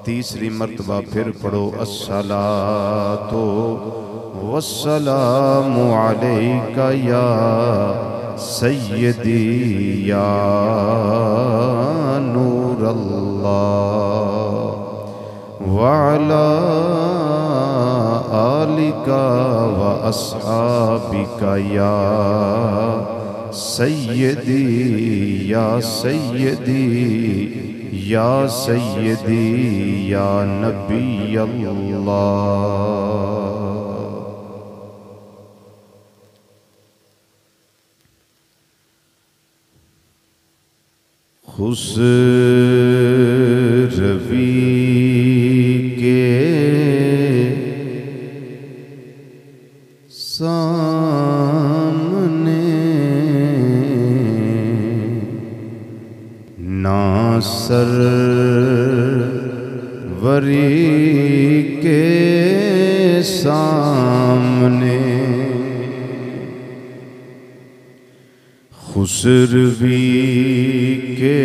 तीसरी मर्तबा फिर पढ़ो अस्सलातो वस्सलामु अलैका या सय्यदी या नूरल्लाह व अला आलिका व अस्हाबिका या सय्यदी या सय्यदी या सय्यदी या नबी अल्लाह। खुसरवी के सामने सरवरी के सामने खुसरवी के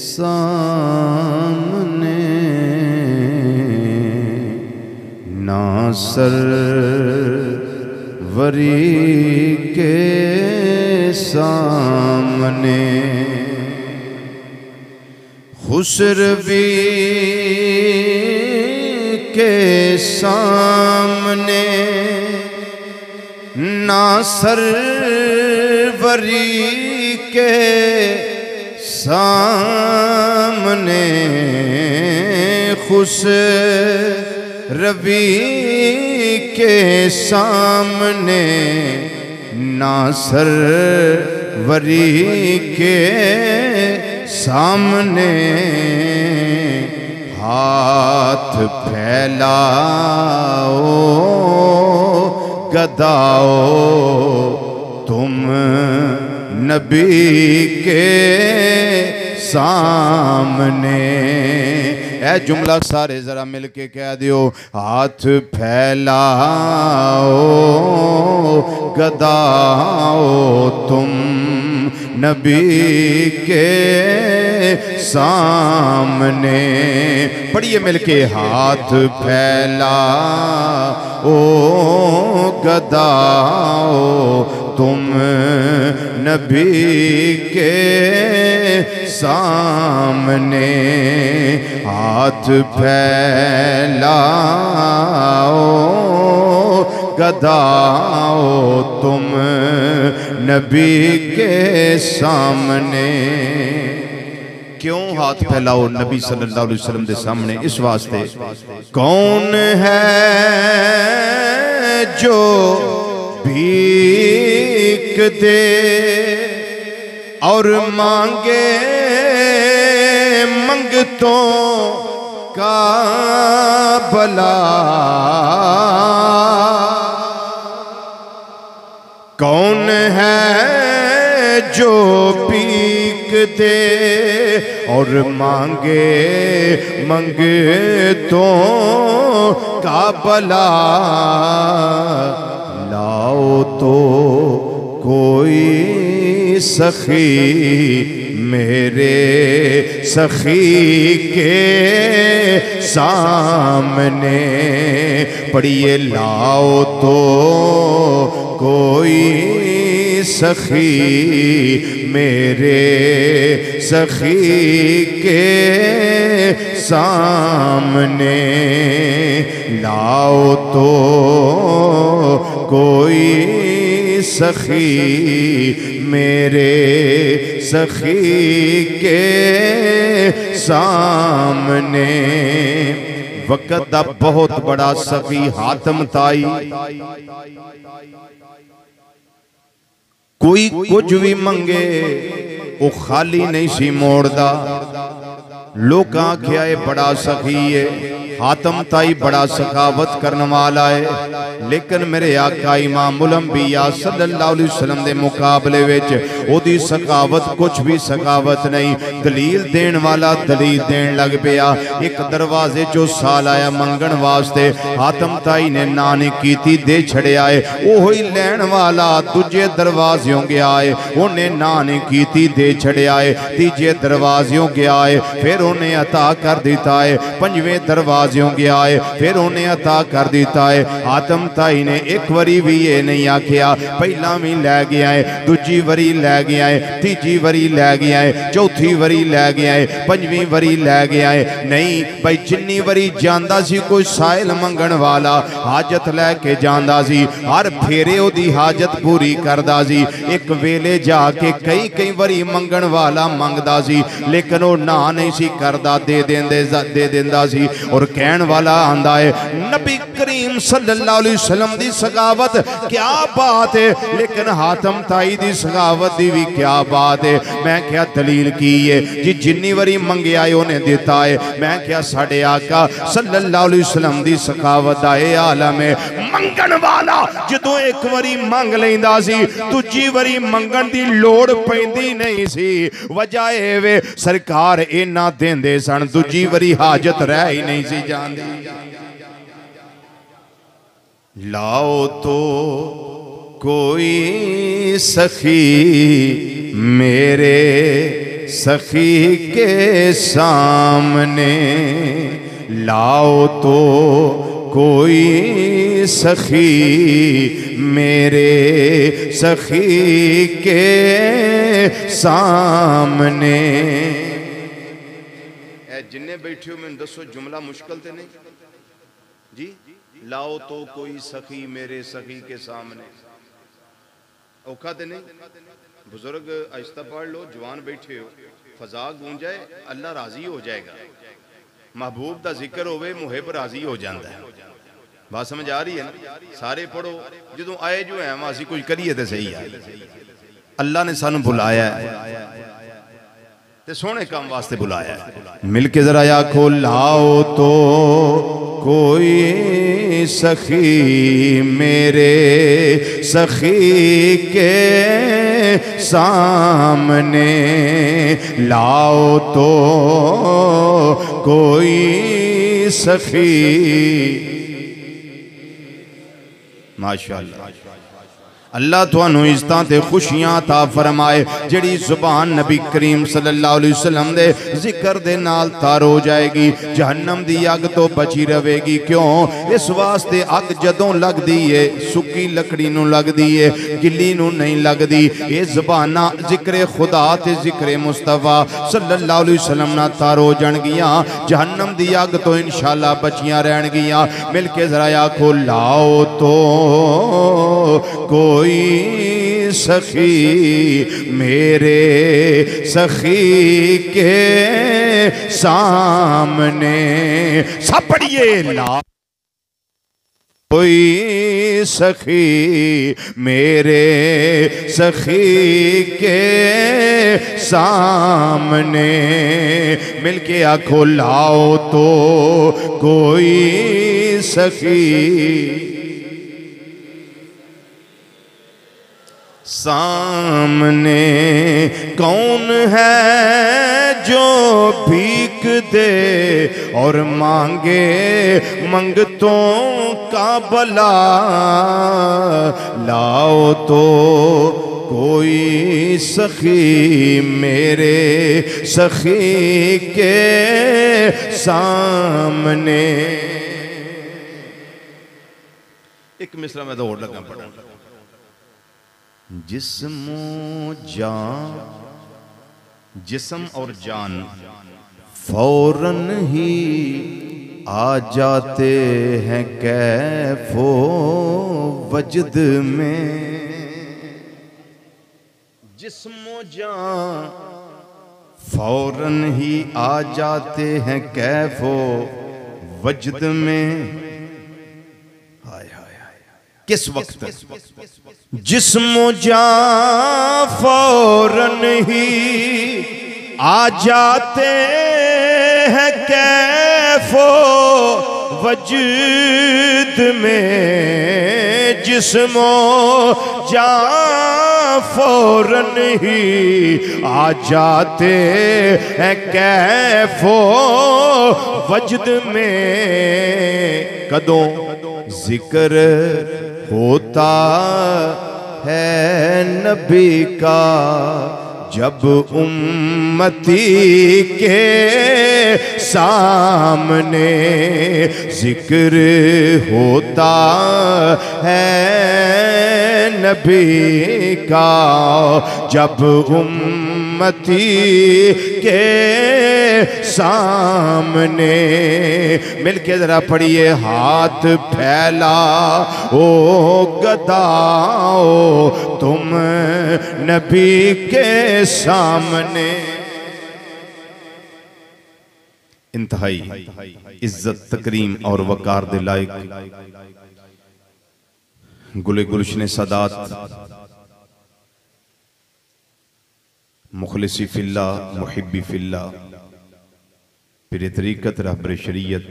सामने ना सरवरी के सामने खुसरवी के सामने ना सरवरी के सामने खुसरवी के सामने ना सरवरी के सामने हाथ फैलाओ गदाओ तुम नबी के सामने। ऐ जुमला सारे जरा मिलके कह दियो, हाथ फैलाओ गदाओ तुम नबी के सामने। पढ़िए मिलके, हाथ फैलाओ गदाओ तुम नबी के सामने। हाथ फैलाओ गदाओ तुम नबी के सामने। क्यों हाथ फैलाओ नबी सल्लल्लाहु अलैहि वसल्लम के सामने? इस वास्ते, कौन है जो भीख दे और मांगे मंगतों का भला। कौन है जो भीख दे और मांगे मंगतों का भला। लाओ तो कोई सखी मेरे सखी के सामने। पढ़िए, लाओ तो कोई सखी मेरे सखी के सामने। लाओ तो कोई सखी मेरे सखी के सामने। वक़्त दा बहुत बड़ा सखी हातम ताई, कोई कुछ भी मंगे वो खाली नहीं सी मोड़दा। लोग आख्या है बड़ा सखी है, हातम ताई बड़ा सखावत करने वाला है, लेकिन मेरे आका इमामुल अंबिया सल्लल्लाहु अलैहि वसल्लम दे मुकाबले विच ओदी सखावत कुछ भी सखावत नहीं। दलील देन वाला दलील देन लग पिया। एक दरवाजे चो साल आया मंगण वास्ते, हातम ताई ने ना नहीं कीती, दे छड़िया है। ओह ही लैण वाला दूजे दरवाज़ों गया है, उन्हें ना नहीं कीती, दे छड़िया है। तीजे दरवाज़ों गया है, फिर उन्हें अता कर दिता है। पंजवें दरवाज़ों गया है, फिर उन्हें अता कर दिता है। हातम ताई ने एक वरी भी ये नहीं आखिया पहला भी लै गया है, दूजी वरी लै गया है, तीजी वरी लै गया है, चौथी वरी लै गया है, पंजवीं वरी लै गया है। नहीं भाई, जिन्नी वरी जांदा सी कोई साइल मंगण वाला हाजत लैके जांदा सी, हर फेरे ओदी हाजत पूरी करदा सी। एक वेले जाके कई कई वरी मंगण वाला मंगदा सी, लेकिन वो ना नहीं सी करदा, दे देंदा सी। और कहण वाला आंदा है नबी करीम सल्लल्लाहु अलैहि वसल्लम दी सगावत क्या बात है, लेकिन हातम ताई दी सगावत दी भी क्या बात है। मैं क्या दलील की है जी, जिन्नी वरी मंगया है उन्हें दिता है। मैं क्या साडे आका सल्लल्लाहु अलैहि वसल्लम दी सखावत दा ए आलम है। मंगण वाला जदों एक वरी मंग लैंदा सी, दूजी वरी मंगण दी लोड़ पैंदी नहीं सी। वजह ए वे सरकार इन्ना देंदे सन, दूजी वरी हाजत रह ही नहीं सी जांदी। लाओ तो कोई सखी मेरे सखी के सामने, लाओ तो कोई सखी मेरे सखी के सामने। जिन्ने बैठे हो मैं दसो जुमला मुश्किल ते नहीं जी। लाओ तो कोई सखी मेरे सखी के सामने, औखा ते नहीं। बुजुर्ग आहिस्ता पढ़ लो, जवान बैठे हो, फजा गूंजाए, अल्लाह राजी हो जाएगा। महबूब का जिक्र होवे, मुहिब राजी हो जाता है। बात समझ आ रही है ना? सारे पढ़ो, जो आए जो है असी कुछ करिए तो सही है। अल्लाह ने सानू बुलाया है, सोने काम वास्ते बुलाया है। मिलके जरा आखो लाओ तो कोई सखी मेरे सखी के सामने, लाओ तो कोई सखी। माशाअल्लाह, अल्लाह तुहानू इज्जतां ते खुशियां अता फरमाए। जिहड़ी जुबान नबी करीम सल्लल्लाहु अलैहि वसल्लम दे जिक्र दे नाल तार हो जाएगी, जहन्नम दी अग तो बची रहेगी। क्यों? इस वास्ते अग जदों लगदी है सुक्की लकड़ी नू लगदी है, गिल्ली नू नहीं लगदी। ये जुबाना जिक्र खुदा ते जिक्र मुस्तफा सल्लल्लाहु अलैहि वसल्लम नाल तार हो जाणगियां, जहन्नम दी अग तो इंशाअल्लाह बचियां रहणगियां। मिल के जरा आखो लाओ तो कोई सखी मेरे सखी के सामने। सब पढ़िए, ला कोई सखी मेरे सखी के सामने। मिलके आखो लाओ तो कोई सखी सामने। कौन है जो भीख दे और मांगे मंगतों का भला, लाओ तो कोई सखी मेरे सखी के सामने। एक मिसरा में तो और लगा पड़ा। जिस्म जान, जिस्म और जान फौरन ही आ जाते हैं कैफो वजद में। जिस्म जान फौरन ही आ जाते हैं कैफो वजद में। किस वक्त? जिस्म जान फौरन ही आ जाते हैं कैफो वजद में जिस्मो जान फौरन ही आ जाते हैं कैफो वजद में। कदों जिक्र होता है नबी का जब उम्मती के सामने जिक्र होता है नबी का जब उम्मती के सामने। मिलके जरा पढ़िए, हाथ फैला ओ गदाओ तुम नबी के सामने। इंतहाई इज्जत तकरीम और वकार दे लायक गुले गुलशन सादात मुखलिसी फिल्ला मुहिब्बी फिल्ला पीर तरीकत रहबर शरीयत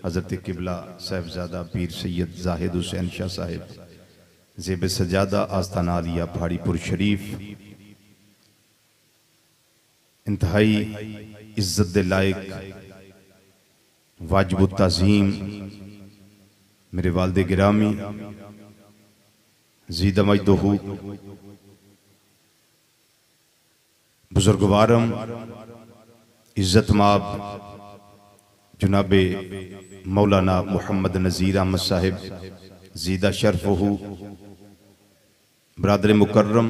हज़रत किबला साहिबजादा पीर सैयद जाहिद हुसैन शाह साहिब ज़ेब सजादा आस्ताना आलिया पहाड़ीपुर शरीफ इंतहाई इज्जत दे लायक वाजिब ताज़ीम मेरे वालिद गिरामी ज़ीदा मजदहू बुजुर्गवारम इज्जत माब जनाबे मौलाना मोहम्मद नज़ीर अहमद साहिब ज़ीदा शरफ़हू बरादर मुकर्रम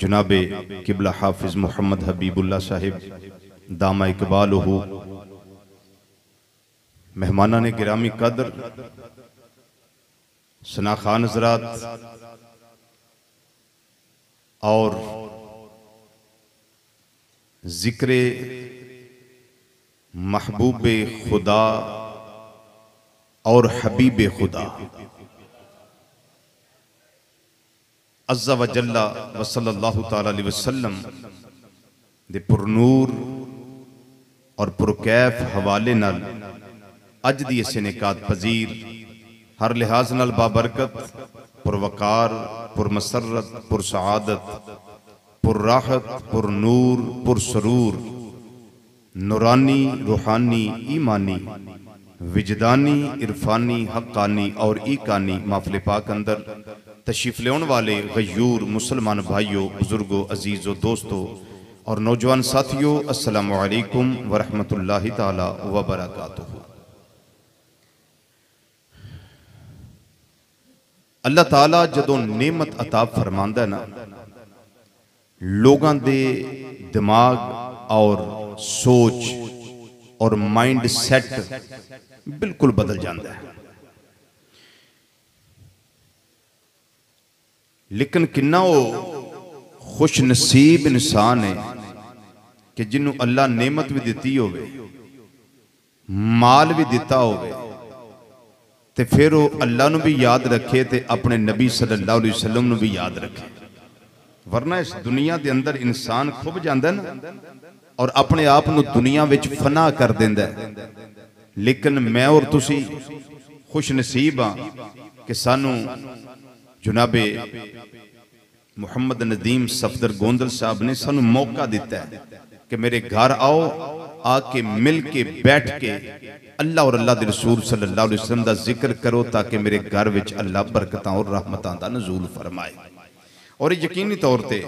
जनाबे किबला हाफिज मोहम्मद हबीबुल्लाह साहिब दामा इकबालहू मेहमाना ने गिरामी कदर सना खान हज़रात और जिक्र महबूब खुदा और हबीब खुदा अज़्ज़ा व जल्ला व सल्लल्लाहु तआला अलैहि वसल्लम दे पुरनूर और पुरकैफ हवाले नाल अज दी इस इनेकात पजीर हर लिहाज नाल बाबरकत पुरवकार पुरमसरत पुरसआदत पुरराहत पुरनूर पुरसरूर नूरानी रूहानी ईमानी विजदानी इरफानी हक्कानी और ईकानी माफले पाक अंदर तशरीफ लेने वाले गयूर मुसलमान भाइयों बुजुर्गों अजीज़ों दोस्तों और नौजवान साथियों अस्सलामु अलैकुम वरहमतुल्लाहि ताला व बरकातुहू। अल्लाह ताला जदों नेमत अता फरमांदा ना लोगों दे दिमाग और सोच और माइंड सेट बिल्कुल बदल जाता है। लेकिन किन्ना वो खुश नसीब इंसान है कि जिन्हों अल्लाह नेमत भी दी होवे माल भी दिता होवे ते फिर वो अल्लाह नू भी याद रखे ते अपने नबी सल्लल्लाहु अलैहि वसल्लम नू भी याद रखे। वरना इस दुनिया के अंदर इंसान खुब जाता है ना और अपने आप को दुनिया विच फना कर देंदा है। लेकिन मैं और तुसी खुश नसीब हाँ कि सानू जनाबे मुहम्मद नदीम सफदर गोंदल साहब ने सानू मौका दिता है कि मेरे घर आओ, आके मिल के बैठ के अल्लाह और अल्लाह के रसूल सल्लल्लाहु अलैहि वसल्लम का जिक्र करो ताकि मेरे घर विच अल्लाह बरकतां और रहमतां दा नज़ूल फरमाए। और यकीनी तौर पर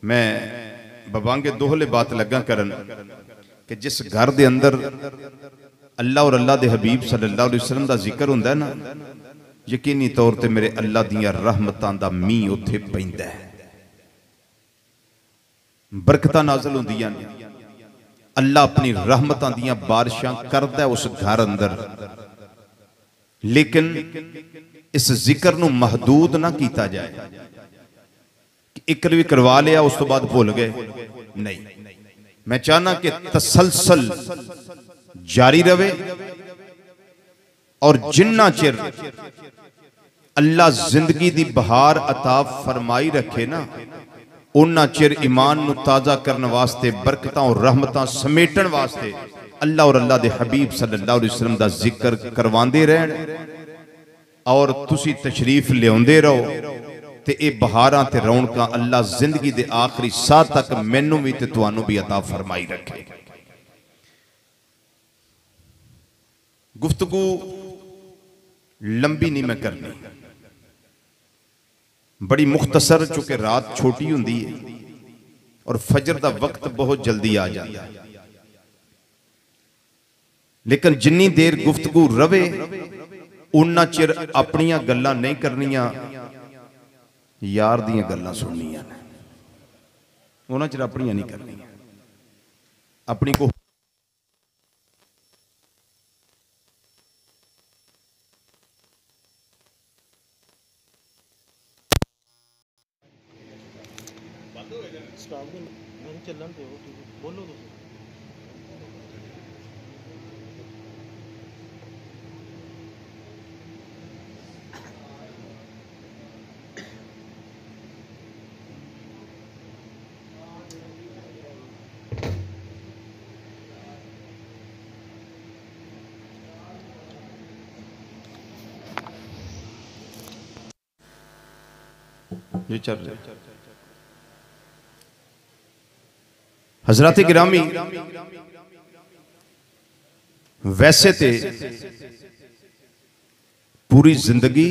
मैं बबांगे दोहले बात लगा करन कि जिस घर के अंदर अल्लाह और अल्लाह के हबीब सल्लल्लाहु अलैहि वसल्लम का जिक्र होंदा है ना यकीनी तौर पर मेरे अल्लाह दियां रहमतां दा मींह उत्थे पैंदा है, बरकतां नाज़िल होंदियां ने। अल्लाह अपनी रहमतां दियां बारिशां करदा है उस घर अंदर। लेकिन इस जिक्र नूं महदूद ना किया जाए कि एक भी करवा लिया उस तो बाद भूल गए, नहीं। मैं चाहना कि तसलसल जारी रहे और जिन्ना चिर अल्लाह जिंदगी दी बहार अता फरमाई रखे ना उन्ना चिर ईमान नू ताज़ा करने वास्ते, बरकतां और रहमतां समेटन वास्ते अल्लाह और अल्लाह दे हबीब सल्लल्लाहु अलैहि वसल्लम दा जिक्र करवांदे रहन और तुसी तशरीफ लियाउंदे रहो ते ये बहारां ते रौनकां अल्लाह जिंदगी दे आखिरी साह तक मैनू भी ते तुहानू भी अता फरमाई रखे। गुफ्तगू लंबी नहीं मैं करनी, बड़ी मुख्तसर, चूंकि रात छोटी हुंदी है और फजर दा वक्त बहुत जल्दी आ जाता है। लेकिन जिन्नी देर गुफ्तगू रवे उन्ना चिर अपनियां गल्लां नहीं करनियां, यार दियां गल्लां सुननियां ने, उन्ना चिर अपनियां नहीं करनियां। अपनी को चलन दो, बोलो तुम। ये चल रहा हजरत गिरामी, वैसे ते पूरी जिंदगी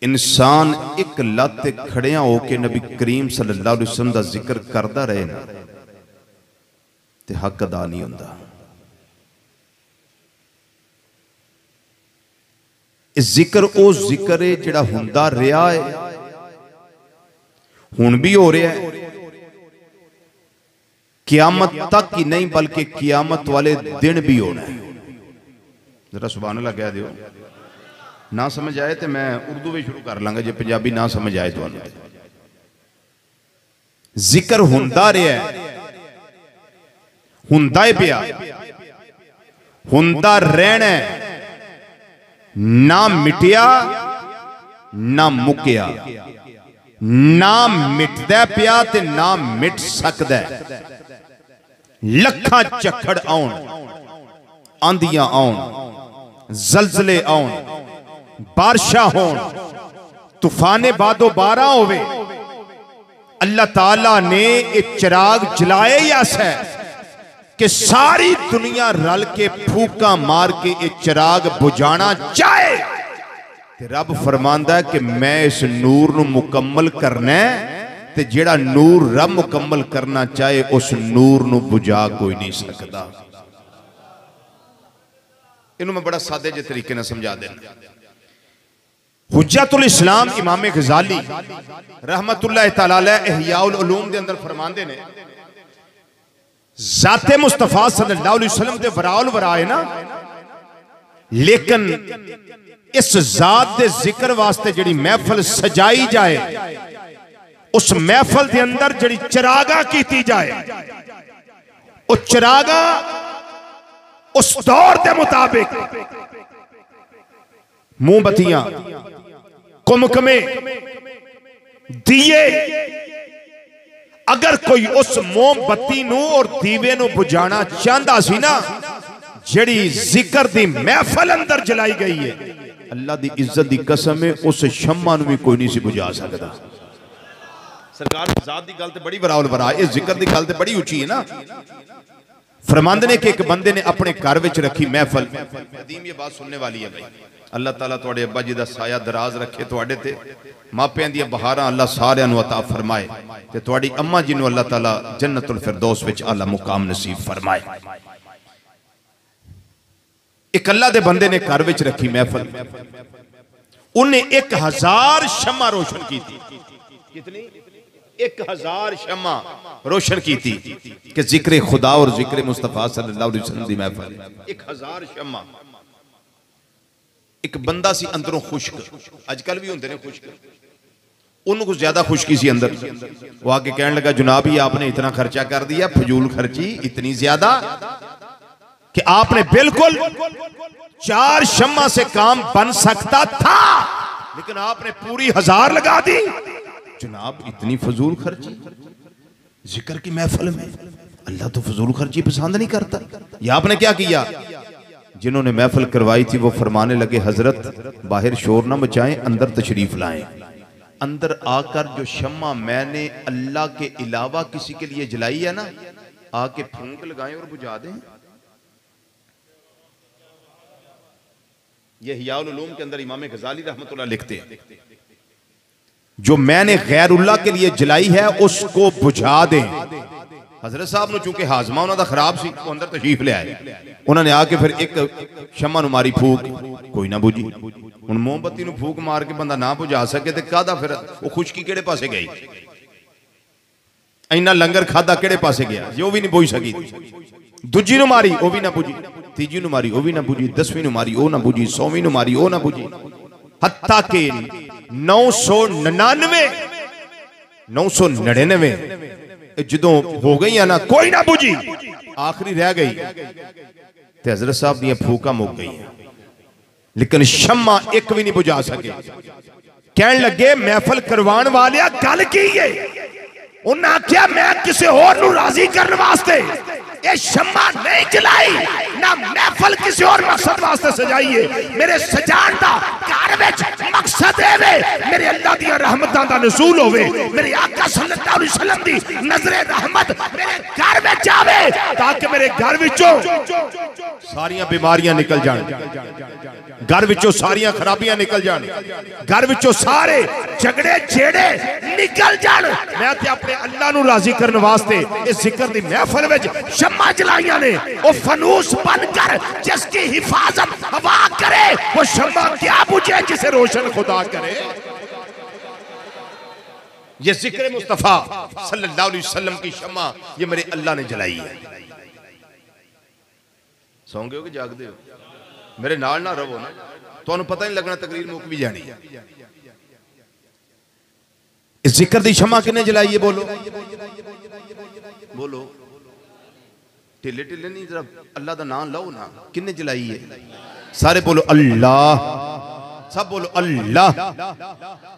इंसान एक लत खड़िया होके नबी करीम सल्लल्लाहु अलैहि वसल्लम दा जिक्र करदा रहे ना ते हक अदा नहीं हुंदा। जिक्र ओ जिक्र है जिहड़ा हुंदा रहा है, हुण भी हो रहा है, क़यामत तक ही नहीं बल्कि क़यामत वाले दिन भी होना है। जरा सुभान अल्लाह कह दियो। ना समझ आए तो मैं उर्दू में शुरू कर लांगा, जो पंजाबी ना समझ आए तो। जिक्र हुंदा रहा है, हुंदा ही पिया, हुंदा रहना है, ना मिटिया ना मुकिया, ना मिटदा पिया ते ना मिट सकदा। लखा झक्खड़ आउन, आंधियां आउन, जलजले आउन, बारिशा होन, तूफाने बादो बारा होवे, अल्लाह ताला ने एक चिराग जलाए ही ऐसा है कि सारी दुनिया रल के फूका मार के एक चिराग बुझाना चाहे ते रब फरमांदा है कि मैं इस नूर नू मुकम्मल करना है, ते जेड़ा नूर रब मुकम्मल करना चाहे उस नूर नू बुझा कोई नहीं सकता। इन्हों मैं बड़ा सादे जे तरीके ना समझा देना। हुज्जतुल इस्लाम इमाम गजाली रहमतुल्लाह तआला अलैह इहयाउल उलूम दे अंदर फरमांदे ने, ज़ाते मुस्तफा सल्लल्लाहु अलैहि वसल्लम दे वराउल वरा है ना, लेकिन इस जात दे जिक्र वास्ते जिहड़ी महफिल सजाई जाए, उस महफिल के अंदर जिहड़ी चिरागा कीती जाए, उस चिरागा उस दौर के मुताबिक मोमबत्तियां, कुमकुमे, दिए, अगर कोई उस मोमबत्ती नू और दीवे नू बुझाना चाहता सी ना, जिहड़ी जिक्र दी महफिल अंदर जलाई गई है, अल्लाह दी इज्जत दी कसम है उस शम्मा नू भी कोई नहीं सी बुझा सकता। सरकार की जात दी गल ते बड़ी बरावल बरा, इस जिक्र दी गल ते बड़ी उची है ना। फरमांदे ने कि एक बंदे ने अपने घर विच रखी महफिल, कदीम ये बात सुनने वाली है भाई। अल्लाह ताला तुहाडे अब्बा जी दा साया दराज रखे तुहाडे ते, मापियां दी बहारां अल्लाह सारियां नू अता फरमाए ते तुहाडी अम्मा जी नू अल्लाह ताला जन्नतुल फिरदौस विच आला मुकाम नसीब फरमाए। एक अल्लाह दे बंदे ने घर विच रखी महफिल, उन्हें 1000 शम्मा रोशन की थी। कितनी? 1000 शम्मा रोशन की थी कि जिक्र खुदा और जिक्र मुस्तफा सल्लल्लाहु अलैहि वसल्लम दी महफिल। 1000 शम्मा। एक बंदा सी अंदरों खुश्क, अजकल भी होंदे ने खुश्क, उन्होंने कुछ ज्यादा खुश्की सी अंदर। वो आके कहने लगा, जनाब ही आपने इतना खर्चा कर दिया, फजूल खर्ची इतनी ज्यादा कि आपने बिल्कुल 4 शम्मा से काम बन सकता था, लेकिन आपने पूरी 1000 लगा दी। जनाब इतनी फजूल खर्ची जिक्र की महफिल में, अल्लाह तो फजूल खर्ची पसंद नहीं करता। ये आपने क्या किया? जिन्होंने महफिल करवाई थी वो फरमाने लगे हजरत बाहर शोर ना मचाएं, अंदर तशरीफ लाएं। अंदर आकर जो शम्मा मैंने अल्लाह के अलावा किसी के लिए जलाई है ना, आके फूंक लगाएं और बुझा दें। ये हियाउल उलूम के अंदर इमाम गजाली रहमतुल्लाह लिखते हैं, जो मैंने गैरुल्लाह के लिए जलाई है उसको बुझा दें। हजरत साहब ने चूंकि हाजमा उन्होंने खराब सी, वो अंदर तशरीफ ले आए। उन्होंने आके फिर एक शम्मा नु मारी फूक, कोई ना बुझी। हुण मोमबत्ती नु फूक मार के बंदा ना बुझा सके तो कादा फिर वो खुशकी केड़े पासे गई? इन्ना लंगर खादा केड़े पासे गया जो भी नहीं बुझ सकी। दूजी नु मारी वो भी ना बुझी, तीजी नु मारी वो भी ना बुझी, 10वीं नु मारी वो ना बुझी, 100वीं नु मारी वो ना बुझी, हत्ता के 999 जो हो गई है ना, कोई ना बुझी, आखिरी रह गई ते हजरत साहब दी फूका मुक गई, लेकिन शम्मा एक भी नहीं बुझा सके। कहने लगे महफिल करवाने वाले गल की है? उन्हें आख्या मैं किसी और नू राजी करने वास्ते ये शम्मा नहीं जलाई, ना महफिल किसी और मकसद वास्ते सजाई है। मेरे सजान दा घर विच मकसद है मेरे अल्लाह दी रहमतां दा नज़ूल होवे, मेरे आका सल्लल्लाहु अलैहि वसल्लम दी नजरे रहमत मेरे घर विच आवे, ताकि मेरे घर विचों सारियां बीमारियां निकल जान, घर विचों सारियां खराबियां निकल जान, घर विचों सारे झगड़े छेड़े निकल जान। मैं ते अपने अल्लाह नू राजी करने वास्ते इस जिक्र दी महफिल विच शम्मा जलाइयां ने। वो फनूस बनकर जिसकी हिफाजत हवा करे, वो शम्मा क्या बुझे जिसे रोशन खुदा करे। ये जिक्र मुस्तफा सल्लल्लाहु अलैहि वसल्लम की शम्मा ये मेरे अल्लाह ने जलाई है। सौंगे हो कि जागदे हो? मेरे नाल ना रहो ना, तो पता नहीं लगना तकरीर मुक भी जानी है। इस जिक्र दी शम्मा किने जलाई है? बोलो बोलो, ढिले ढिले नहीं, जरा अल्लाह का नाम लो ना। किने जलाई है? सारे बोलो अल्लाह, सब बोलो अल्लाह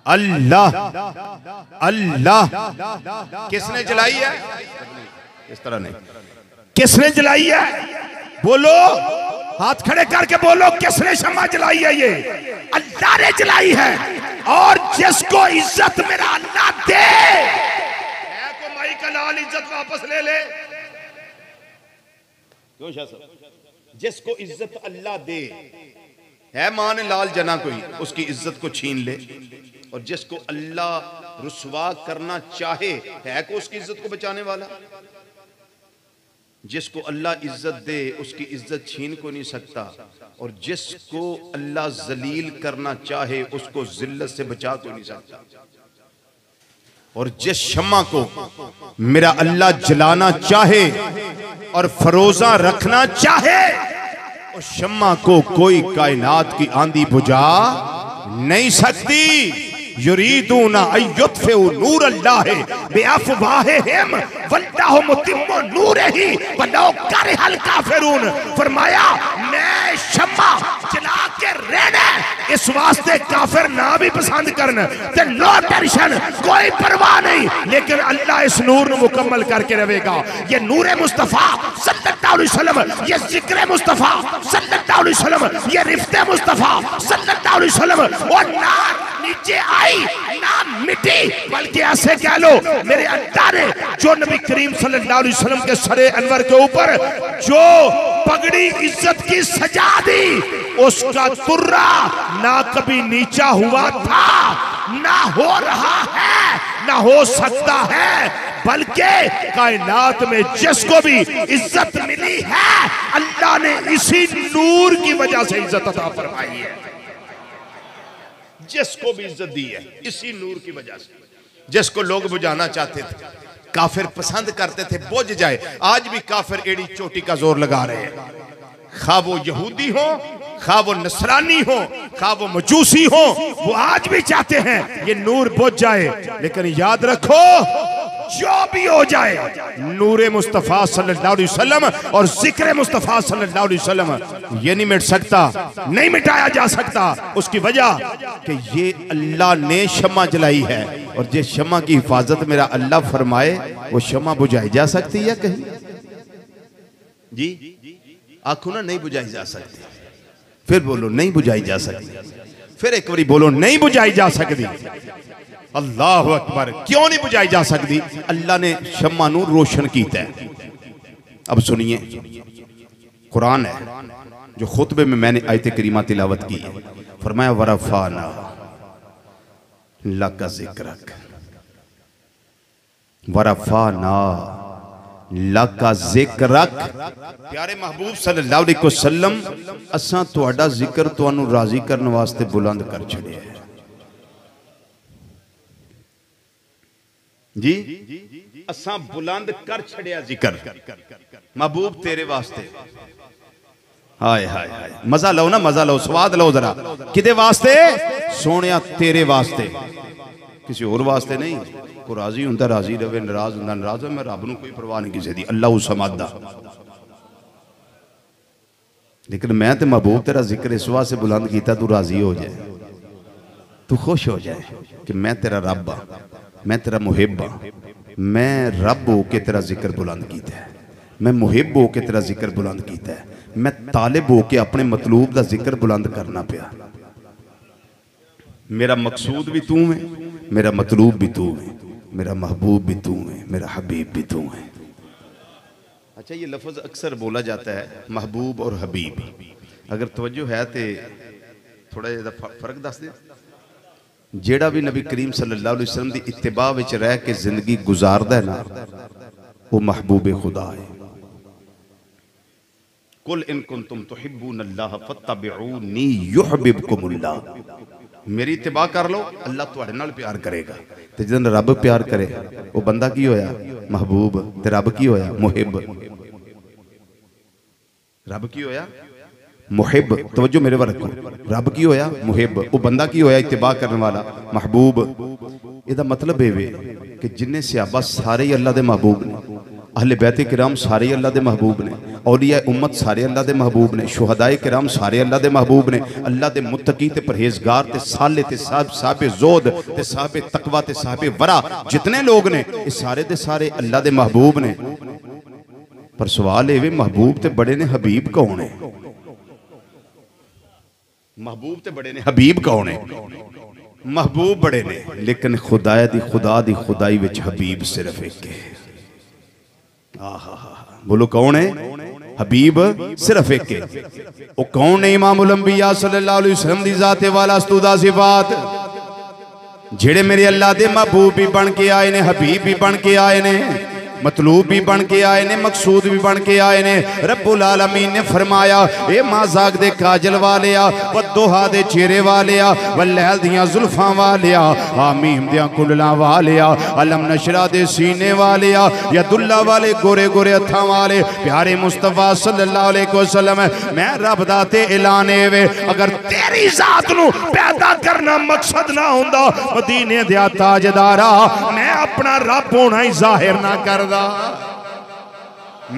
अल्लाह अल्लाह। किसने जलाई है? इस तरह नहीं, किसने जलाई है? बोलो, हाथ खड़े करके बोलो, किसने शम्मा जलाई है? ये अल्लाह ने जलाई है। और जिसको इज्जत मेरा अल्लाह दे, को माई का लाल इज्जत वापस ले ले। क्यों शाह साहब? जिसको इज्जत अल्लाह दे, है मां ने लाल जना कोई उसकी इज्जत को छीन ले, और जिसको अल्लाह रुसवा करना चाहे है को उसकी इज्जत को बचाने वाला। जिसको अल्लाह इज्जत दे उसकी इज्जत छीन को नहीं सकता, और जिसको अल्लाह जलील करना चाहे उसको जिल्लत से बचा को नहीं सकता। और जिस शम्मा को मेरा अल्लाह जलाना चाहे और फरोजा रखना चाहे, उस शम्मा को कोई कायनात की आंधी बुझा नहीं सकती। युरीदूना अय्युत्फिउ नूर अल्लाह बिअफ़वाहिहिम वल्लाहु मुतिम्मु नूरिही वलौ करिहल काफिरून। फरमाया मैं शम्मा जला के रहना इस वास्ते काफिर ना भी पसंद करन ते नो टेंशन, कोई परवाह नहीं, लेकिन अल्लाह इस नूर को मुकम्मल करके रहेगा। ये नूर मुस्तफा सल्लल्लाहु अलैहि वसल्लम, ये जिक्र मुस्तफा सल्लल्लाहु अलैहि वसल्लम, ये रिफ्ते मुस्तफा सल्लल्लाहु अलैहि वसल्लम, और ना नीचे आई ना मिटी, बल्कि ऐसे कह लो मेरे अल्लाह ने जो नबी करीम सल्लल्लाहु अलैहि वसल्लम के सरे अनवर के ऊपर जो पगड़ी इज्जत की सजा दी, उसका तुर्रा ना कभी नीचा हुआ था, ना हो रहा है, ना हो सकता है, बल्कि कायनात में जिसको भी इज्जत मिली है अल्लाह ने इसी नूर की वजह से इज्जत अता फरमाई है। जिसको भी इज्जत दी है इसी नूर की वजह से। जिसको लोग बुझाना चाहते थे, काफिर पसंद करते थे बुझ जाए, आज भी काफिर एड़ी चोटी का जोर लगा रहे हैं। खा वो यहूदी हो, खा वो नसरानी हो, खा वो मजूसी हो, वो आज भी चाहते हैं ये नूर बुझ जाए। लेकिन याद रखो जो भी हो जाए, नूरे मुस्तफ़ा सल्लल्लाहु अलैहि वसल्लम और जिक्र मुस्तफ़ा सल्लल्लाहु अलैहि वसल्लम ये नहीं मिट सकता, नहीं मिटाया जा सकता। उसकी वजह कि ये अल्लाह ने शम्मा जलाई है, और जिस शम्मा की हिफाजत मेरा अल्लाह फरमाए वो शम्मा बुझाई जा सकती है कहीं? जी आखो ना, नहीं बुझाई जा सकती। फिर बोलो नहीं बुझाई जा सकती। फिर एक बारी बोलो नहीं बुझाई जा सकती। अल्लाह अकबर। क्यों नहीं बुझाई जा सकती? अल्लाह ने शम्मा नू रोशन किया है। अब सुनिए, कुरान है जो खुतबे में मैंने आयत करीमा तिलावत की है। फरमाया वरफाना लका जिक्रक, वरफाना लका जिक्रक। प्यारे महबूब सल्लल्लाहु अलैहि वसल्लम, असां तुहाडा जिक्र तुहानू राजी करने वास्ते बुलंद कर छड़िया है। जी असां बुलंद कर छड़िया जिक्र महबूब तेरे वास्ते। हाय हाय हाय, मजा लो ना, मजा लो, स्वाद लो जरा। किदे वास्ते? सोनिया तेरे वास्ते, किसी और वास्ते नहीं। को राजी हुंदा राजी रवे, नाराज हुंदा नाराज रवे। मैं रब नूं कोई परवाह नहीं किसी दी, अल्लाह उस समझदा। लेकिन मैं ते महबूब तेरा जिक्र इस वास्ते बुलंद कीता तू राजी हो जाए, तू खुश हो जाए कि मैं तेरा रब हाँ, मैं तेरा मुहिब हाँ। मैं रब हो के तेरा जिक्र बुलंद कीता है, मैं मुहिब हो के तेरा जिक्र बुलंद कीता है, मैं तालिब हो के अपने मतलूब का जिक्र बुलंद करना पिया। मेरा मकसूद भी तू है, मेरा मतलूब भी तू है, मेरा महबूब भी तू है, मेरा हबीब भी तू है। अच्छा, ये लफ्ज़ अक्सर बोला जाता है महबूब और हबीब। अगर तवज्जो है तो थोड़ा जिहा फर्क दस दे। जेड़ा भी नबी करीम सल्लल्लाहु अलैहि वसल्लम की इत्तिबा विच रह के जिंदगी गुजारदा है ना, वो महबूब खुदा है। कुल इन कुंतुम तुहिब्बूनल्लाह फत्तबिऊनी युहब्बिबकुमुल्लाह। मेरी इत्तिबा कर लो, अल्लाह तुहाडे नाल प्यार करेगा। ते जिदन रब प्यार करे वो बंदा की होया? महबूब। ते रब की होया? मुहिब। रब की होया? मुहिब। तवज्जो मेरे वाल रखो, रब की होया? मुहिब। वो बंदा की होया? इत्तिबा करने वाला, महबूब। इहदा मतलब ये वे कि जिन्ने सहाबा सारे ही अल्लाह दे महबूब ने, अहले बैत किराम सारे अल्लाह दे महबूब ने, औलिया उम्मत सारे अल्लाह दे महबूब ने, शुहदाए किराम सारे अल्लाह दे महबूब ने, अल्लाह दे मुत्तकी ते परहेजगार ते साले ते साहिब जोद ते साहिब तकवा ते साहिब वरा जितने लोग ने ये सारे दे सारे अल्लाह दे महबूब ने। पर सवाल ये महबूब ते बड़े ने, हबीब कौन है? महबूब ते बड़े ने, हबीब कौन है? महबूब बड़े ने, लेकिन खुदा दी खुदाई विच हबीब सिर्फ एक है। बोलो कौन है? हबीब सिर्फ एक है। वो कौन है? इमामुल अंबिया सल्लल्लाहु अलैहि वसल्लम दी जाते वाला स्तुदा सिफात, जेड़े मेरे अल्लाह दे महबूब भी बन के आए ने, हबीब भी बन के आए ने, मतलूब भी बन के आए ने, मकसूद भी बन के आए ने। रब्बुल आलमीन ने फरमाया, ए माजाक दे काजल वालिया, वद्दुहा दे चेहरे वालिया, वल्लैल दियां जुल्फां वालिया, आमीम दियां कुंडलां वालिया, अलम नशरा दे सीने वालिया, यदुल्ला वाले गोरे गोरे हत्थां वाले प्यारे मुस्तफा सल्लल्लाहु अलैहि वसल्लम। मैं रब दा ते ऐलान है वे, अगर तेरी जात नू पैदा करना मकसद ना हुंदा मदीने दे ताजदारा, मैं अपना रब होना ही जाहिर ना कर,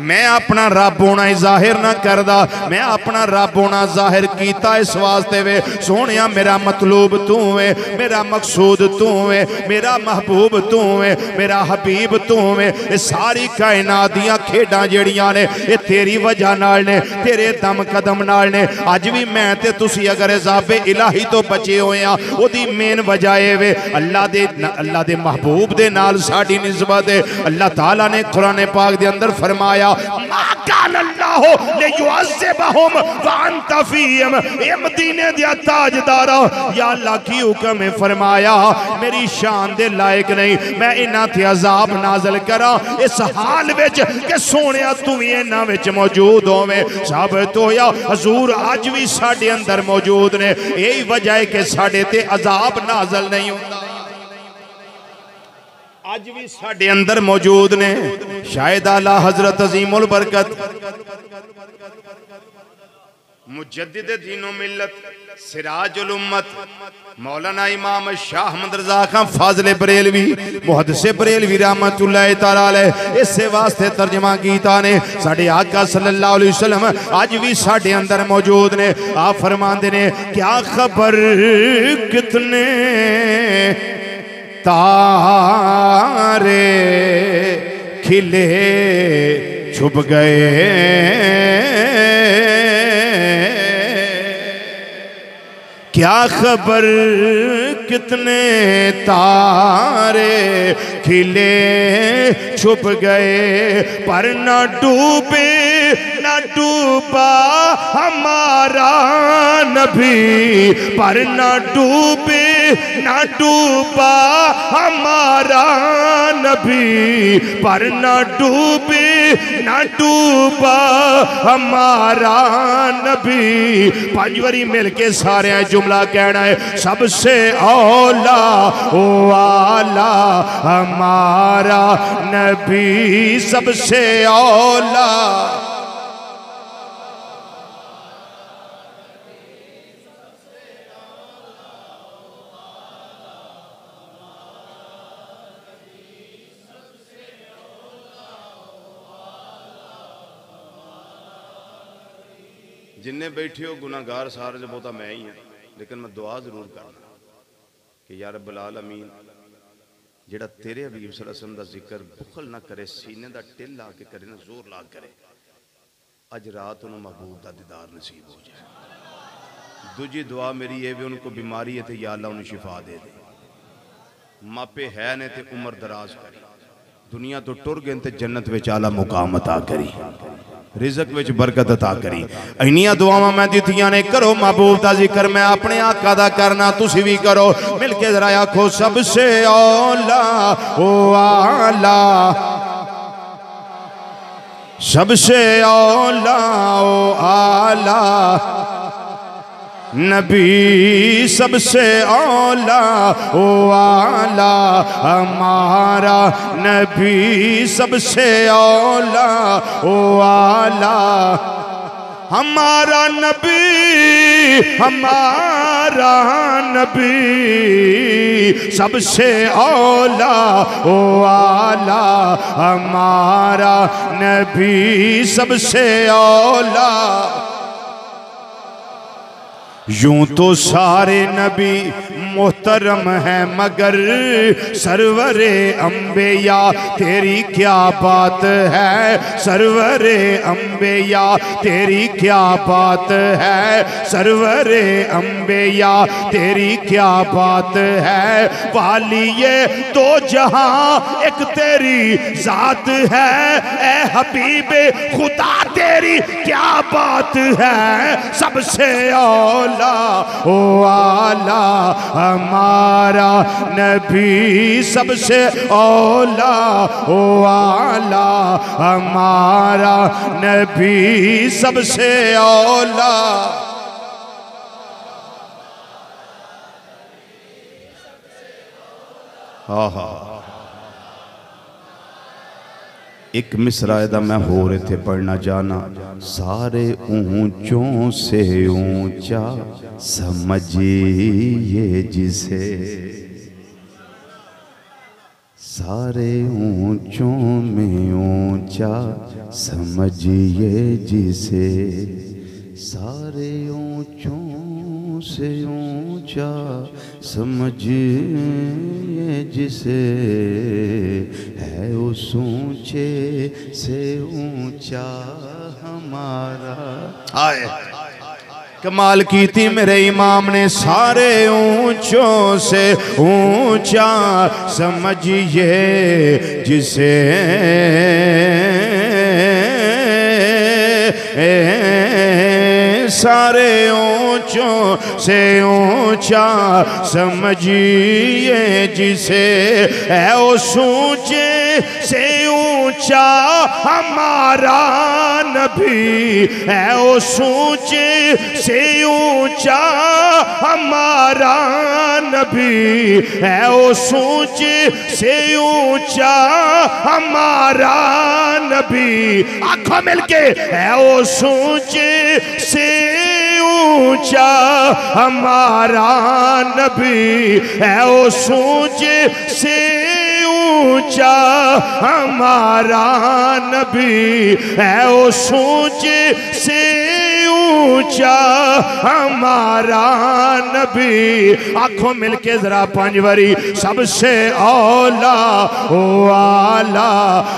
मैं अपना रब होना ही जाहिर ना करदा, मैं अपना रब होना जाहिर कीता इस वास्ते वे सोनिया मेरा मतलूब तू है, मेरा मकसूद तू है, मेरा महबूब तू है, मेरा हबीब तू है। ये सारी कायनात दियां खेडां जेड़ियां ने ये तेरी वजह नाल ने, तेरे दम कदम नाल ने। अज भी मैं ते तुसी अगर अज़ाबे इलाही तो बचे होए आ, ओदी मेन वजह है वे अल्लाह दे महबूब दे नाल साडी निस्बत है। अल्लाह ताला ने कुरान पाक दे अंदर फरमाया, मदीने दिया ताजदारा, या अल्लाह की हुक्म है फरमाया मेरी शान दे लायक नहीं मैं इन्हां ते अजाब नाज़िल करा इस हाल विच कि सोनिया तू भी इन्हां विच मौजूद होवे। साबित होया हजूर अज भी साडे अंदर मौजूद ने, यही वजह है कि साडे ते अजाब नाज़िल नहीं होता, आज भी साडे अंदर मौजूद ने। शायद आला हजरत अजीमुल बरकत मुजद्दिद दीनो मिल्लत सिराजुल उम्मत मौलाना इमाम शाह अहमद रज़ा खान फाज़िल बरेलवी मुहद्दिस बरेलवी रहमतुल्लाह तआला अलैह इसे वास्ते तर्जमा कीता ने साडे आका सल्लल्लाहु अलैहि वसल्लम अज भी साडे अंदर मौजूद ने। आप फरमांदे ने क्या खबर कितने तारे खिले छुप गए, क्या खबर कितने तारे खिले छुप गए, पर न डूबे न डूबा हमारा नबी, पर न डूबे न डूबा हमारा नबी, पर न डूबे न डूबा हमारा नबी। पांच बारी मिलके सारे जुमला कहना है, सबसे औला ओ आला हमारा नबी, सबसे औला। जिन्ने बैठे हो गुनाहगार सारे जो बहुता मैं ही हाँ, लेकिन मैं दुआ जरूर करना कि यार रब्बुल आलमीन जेड़ा तेरे हबीब सल्लल्लाहु अलैहि वसल्लम दा जिक्र बुखल ना करे, सीने दा टिल ला के करे ना, जोर ला करे, अज रात उन्होंने महबूब दा दीदार नसीब हो जाए। दूजी दुआ मेरी ये भी उनको बीमारी है तो या अल्लाह उन्हें शिफा दे दे, मापे है ने ते उम्र दराज करी, दुनिया तो टुर गए ते जन्नत विच आला मुकाम अता करी, रिज़क विच बरकत अता करी। इन्नियां दुआवां मैं दित्तियां ने, करो महबूब दा जिक्र, मैं अपने आका दा करना, तुसी भी करो मिलके जरा आखो, सबसे औला ओ आला, सबसे औला ओ आला नबी, सबसे औला ओ आला हमारा नबी, सबसे औला ओ आला हमारा नबी, हमारा नबी, सबसे औला ओ आला हमारा नबी, सबसे औला। यूं तो सारे नबी मोहतरम है मगर सरवरे अंबिया तेरी क्या बात है, सरवरे अंबिया तेरी क्या बात है, सरवरे अंबिया तेरी क्या बात है, वालिये दो जहां एक तेरी जात है, ए हबीबे खुदा तेरी क्या बात है, सबसे औला ओ आला हमारा नबी, सबसे औला ओ आला हमारा नबी, सबसे औला। हाँ हाँ, एक मिसरा दा मैं होर इत्थे पढ़ना चाहना, सारे ऊंचों से ऊंचा समझिए जिसे, सारे ऊंचों में ऊंचा समझिए जिसे, सारे ऊंचों से ऊंचा समझिए जिसे, है उस ऊंचे से ऊंचा हमारा। आए कमाल की थी मेरे इमाम ने, सारे ऊंचों से ऊंचा समझिए जिसे, सारे ऊंचों से ऊंचा समझिए जिसे, है उस ऊंचे से ऊंचा हमारा नबी, है उस ऊंचे से ऊंचा हमारा नबी, है उस ऊंचे से ऊंचा हमारा नबी। आंखों मिलके, है उस ऊंचे से ऊंचा हमारा नबी है, उस ऊंचे से ऊंचा हमारा नबी है, उस ऊंचे से ऊंचा हमारा नबी। आंखों मिलके जरा पांच बारी, सबसे औला वाला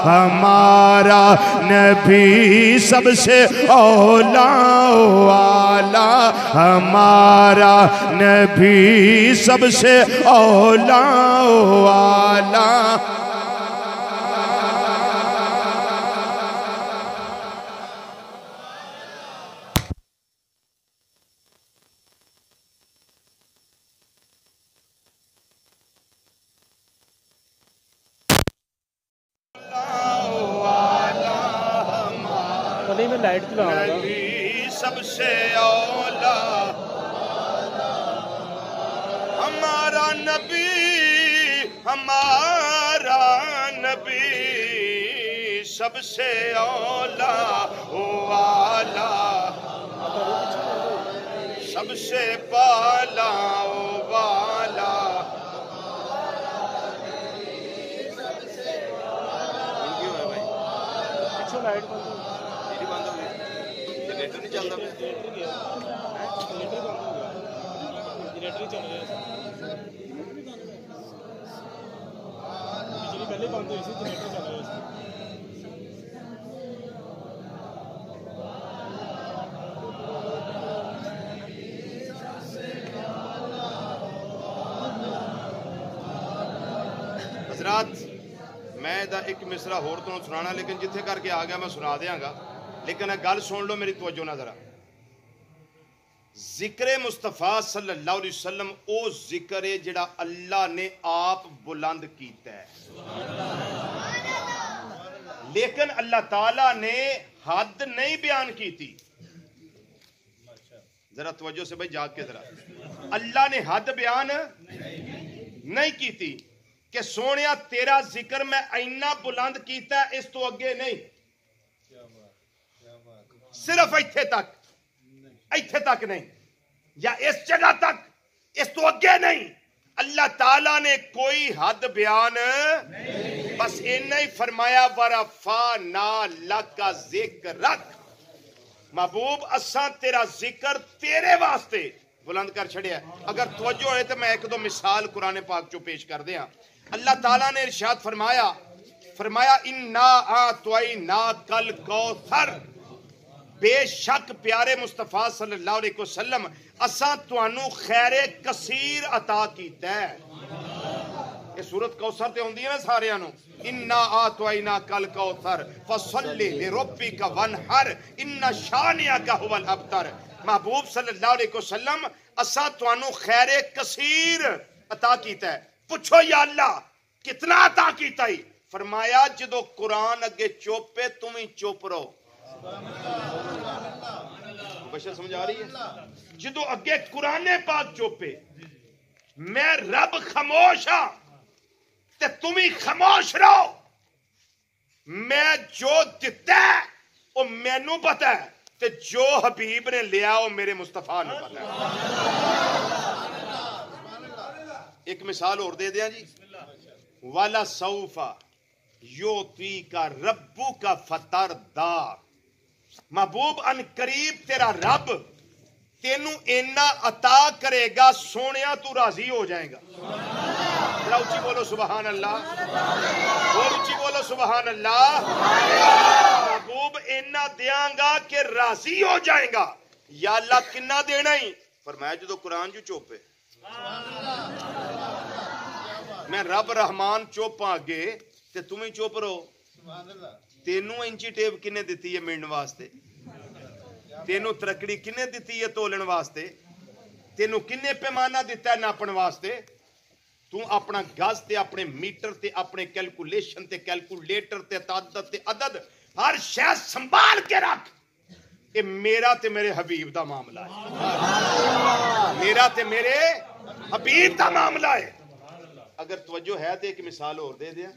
हमारा नबी, सबसे औला वाला हमारा नबी, सबसे औला वाला। मैं लाइट चलाऊंगा। सबसे औला हमारा नबी, हमारा नबी, सबसे औला वाला, सबसे पाला वाला। लाइट बंद हो गई, जनरेटर नहीं चलता, जनरेटर गया, जनरेटर बंद हो गया, जनरेटर चल रहा बिजली पहले बंद हुई सी, जनरेटर चल रहा हजरात। मैं एक मिसरा होर तो सुनाना, लेकिन जिथे करके आ गया मैं सुना देंगा, लेकिन गल सुन लो मेरी तवज्जो ना जरा। जिक्र मुस्तफा सल्लल्लाहु अलैहि वसल्लम ओ जिक्र है जिहड़ा अल्लाह ने आप बुलंद कीता है, लेकिन अल्लाह ताला ने हद नहीं बयान की थी। जरा तवज्जो से भाई जाग के जरा, अल्लाह ने हद बयान नहीं की थी कि सोनिया तेरा जिक्र मैं इन्ना बुलंद कीता, इस तो अगे नहीं, सिर्फ इत्थे तक नहीं, या इस जगह तक, इस तो अगे नहीं। अल्लाह ताला ने कोई हद बयान नहीं, बस इन्ना ही फरमाया, वरफा ना लका जिक्रक, महबूब असा तेरा जिक्र तेरे वास्ते बुलंद कर छड़िया। अगर तवज्जो है तो मैं एक दो मिसाल कुरान पाक चो पेश कर दिया। अल्लाह ताला ने इरशाद फरमाया इन्ना आतैना कल कौसर, बेशक प्यारे मुस्तफा सल्लल्लाहु अलैहि वसल्लम असा तुहानू खैरे कसीर अता कीता है। ये सूरत कौसर ते आउंदी है ना सारियां नू, इन्ना आतैना कल कौसर फसल्ली लिरब्बिका वनहर इन्ना शानिअका हुवल अबतर। महबूब सल्लल्लाहु अलैहि वसल्लम असा तुहानू खैरे कसीर अता कीता है। पूछो या अल्लाह कितना अता कीता ही? फरमाया जदों कुरान अगे चुप है तुम ही चुप रहो। बशर समझ आ रही है? जदों अगे कुरान पाक चुप है, मैं रब खामोश हाँ ते तुम ही खामोश रहो। मैं जो दिता है वो मैनू पता है, ते जो हबीब ने लिया वो मेरे मुस्तफा ने पता है। एक मिसाल और दे दिया जी, वाला सौफा योती का रब्बू का फतर दार। महबूब अन करीब तेरा रब तेनू इन्ना अता करेगा सोनिया तू राजी हो जाएगा। ऊंची बोलो सुबहान अल्लाह, और ऊंची बोलो सुबहान अल्लाह। महबूब इन्ना देंगा कि राजी हो जाएगा। या अल्लाह किन्ना देना ही? फरमाया जो कुरान जो चुप है, मैं रब रहमान चुप अगे ते तुम ही चुप रहो। तेनू इंची टेप किने दिती है मिलने वास्ते? तेनू तरकड़ी किने दिती है तोलन वास्ते? तेनू किने पैमाना दिता है नापन वास्ते? तू अपना गज ते अपने मीटर ते अपने कैलकुलेशन ते कैलकुलेटर ते तादद ते अदद हर शय संभाल के रख। ये मेरा ते मेरे हबीब दा मामला है, मेरा ते मेरे हबीब दा मामला है। अगर तवज्जो है तो एक मिसाल और दे दिया।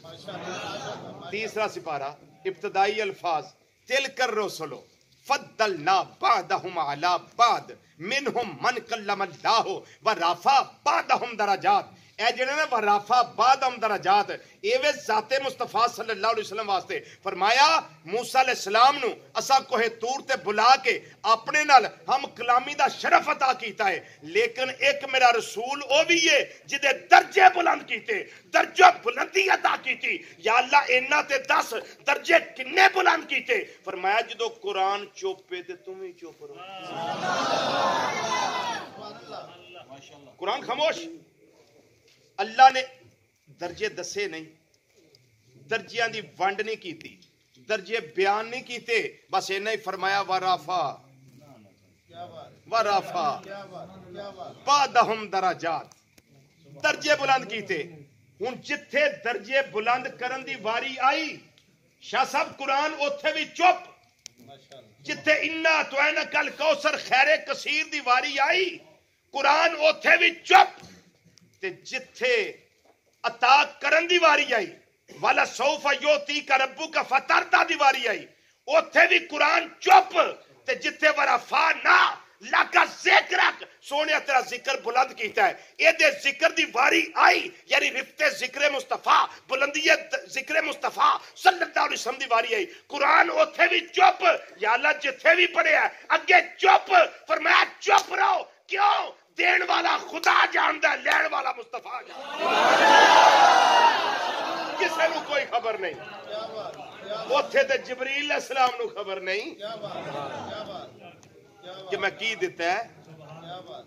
तीसरा सिपारा इब्तदाई अल्फाज तिल कर रसुलो फद्दलना बादहुम अला बाद मिनहुम मन कल्लमल्लाहु व रफा बादहुम दराजात। ए जिहड़े ने वराफा बादहुम दराजात एवे ज़ाते मुस्तफा सल्लल्लाहु अलैहि वसल्लम वास्ते फरमाया मूसा अलैहिस्सलाम नु असा कोहे तूर ते बुला के अपने नाल हम कलामी दा शरफ अता कीता है, लेकिन एक मेरा रसूल ओ भी है जिदे दर्जे बुलंद कीते, दर्जा बुलंदी अता कीती। या अल्लाह इन्ना ते 10 दर्जे किन्ने बुलंद कीते। फरमाया जदों कुरान चुप है ते तुम भी चुप रहो। कुरान खामोश। अल्लाह ने दर्जे दसे नहीं, दर्जियां दी वंड नहीं की, दर्जे बयान नहीं कीते, बस इन्ना ही फरमाया वराफा वराफा बादहुम दराजात, दर्जे बुलंद कीते। हुन जिथे दर्जे बुलंद करन दी वारी आई शाह साहब कुरान उथे भी चुप। जिथे इन्ना तुआना कल कौसर खैरे कसीर दी वारी आई कुरान उथे भी चुप। ते जिथे अता करन दी वारी आई वाला सौफा योती का रब्बू का फतरदा दी वारी आई उथे भी कुरान चुप। ते जिथे वराफा ना लाका जिक्र सोने तेरा जिक्र बुलंद कीता है एदे जिक्र दी वारी आई, यानी रिफ्ते जिक्र मुस्तफा बुलंदी जिक्र मुस्तफा सल्लल्लाहु अलैहि वसल्लम दी वारी आई कुरान उथे भी चुप। या अल्लाह जिथे भी पढ़िया अगे चुप। फरमाया चुप रहो, क्यों? देन वाला खुदा जानदा, लैण वाला मुस्तफा जानदा। किसे नू कोई खबर नहीं, उथे ते जिबरील अलैहिस्सलाम नू खबर नहीं कि मैं की दिता है।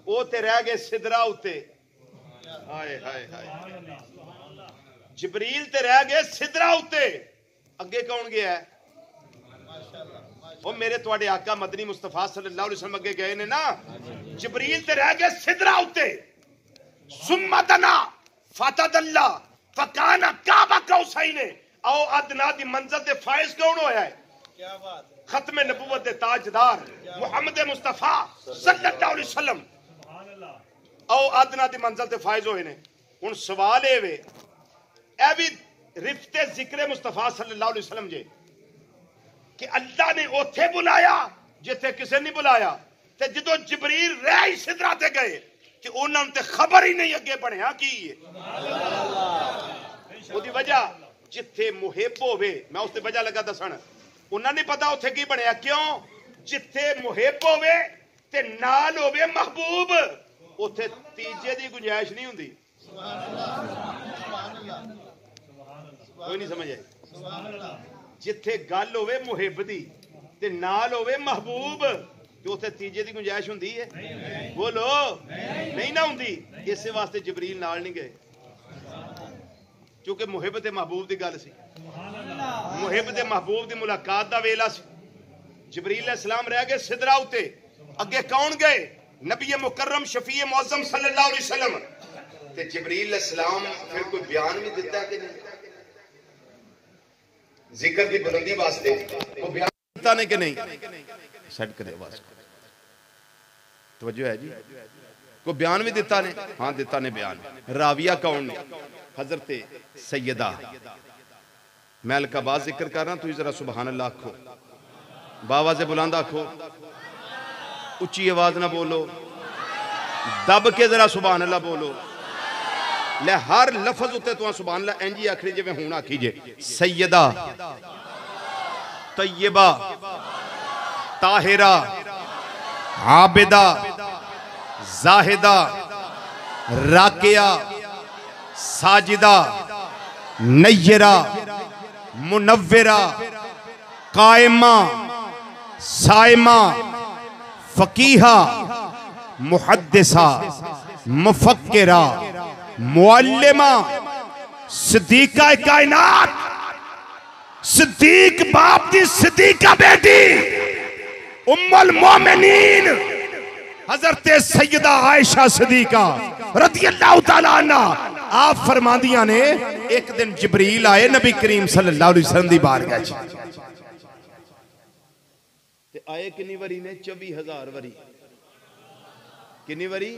वो ते रह गए सिदरा उते, हाय हाय हाय, जिबरील ते रह गए सिदरा उते। अगे कौन गया है? वो मेरे तुहाडे आका मदनी मुस्तफा सल्लल्लाहु अलैहि वसल्लम अगे गए ने ना। जिबरील ते रह गए सिदरा उते। सुम्मदना फतदल्ला फकाना काबा कौसैने औ अदना दी मंजिल ते फाइज कौन होया है? क्या बात, खत्म नबूवत दे ताजदार मुहम्मद मुस्तफा सल्लल्लाहु अलैहि वसल्लम औ अदना दी मंजिल ते फाइज होए ने। हुन सवाल ए वे ए भी रिफ्ते जिक्र मुस्तफा सल्लल्लाहु अलैहि वसल्लम जे कि अल्लाह ने उथे बुलाया जिथे किसे नहीं बुलाया। ते जदों जिबरील रह ही सिदरा ते गए कि उन्होंने ते खबर ही नहीं अगे बनया की है। ओदी वजह जिथे मुहिब होवे, मैं उसकी वजह लगा दसन, उन्हें नहीं पता उथे की बनया। क्यों? जिथे मुहिब होवे ते नाल होवे महबूब उथे तीजे दी गुंजाइश नहीं हुंदी। कोई नहीं समझ आई? जिथे गल होवे मुहिब दी ते नाल होवे महबूब तो उथे तीजे दी गुंजाइश हुंदी है? बोलो नहीं ना हुंदी। इस वास्ते जिबरील नाल नहीं गए क्योंकि मुहिब ते महबूब दी गल सी, मुहिब ते महबूब दी मुलाकात दा वेला सी। जिबरील अलैहिस्सलाम रह गए सिदरा उते। अगे कौन गए? नबी मुकर्रम शफी मुअज्जम सल्लल्लाहु अलैहि वसल्लम। ते जिबरील अलैहिस्सलाम फिर कोई बयान भी दिता कि नहीं जिक्र की बुलंदी वास्ते? वो बयान दिता ने कि नहीं? सेट करे आवाज को, तवज्जो है जी? को बयान भी दिता ने? हाँ दिता ने बयान। राविया कौन ने? हजरत सैयदा। मैं अलकाबाज जिक्र कर रहा, तुम जरा सुभान अल्लाह आखो, बावाज़े बुलंद आखो, उच्ची आवाज ना बोलो, दब के जरा सुभान अल्लाह बोलो। ले हर लफज उत्ते तुम सुभान अल्लाह इंज ही आखनी जिवें हुण आखी जे। सैयदा, तय्यबा, ताहिरा, आबिदा, जाहिदा, राकिया, साजिदा, नय्यरा, मुनव्विरा, कायमा, साइमा, फकीहा, मुहद्दिसा, मुफक्किरा, मुअल्लिमा, सिद्दीका कायनात, सिद्दीक बाप दी सिद्दीका बेटी, उम्मुल मोमिनीन हजरत सैयदा आयशा सिद्दीका रज़ियल्लाहु तआला अन्हा। आप फरमांदियां ने एक दिन जिबरील आए नबी करीम सल्लल्लाहु अलैहि वसल्लम दी बारगाह च ते आए कितनी वरी ने? 24,000 वरी। कितनी वरी?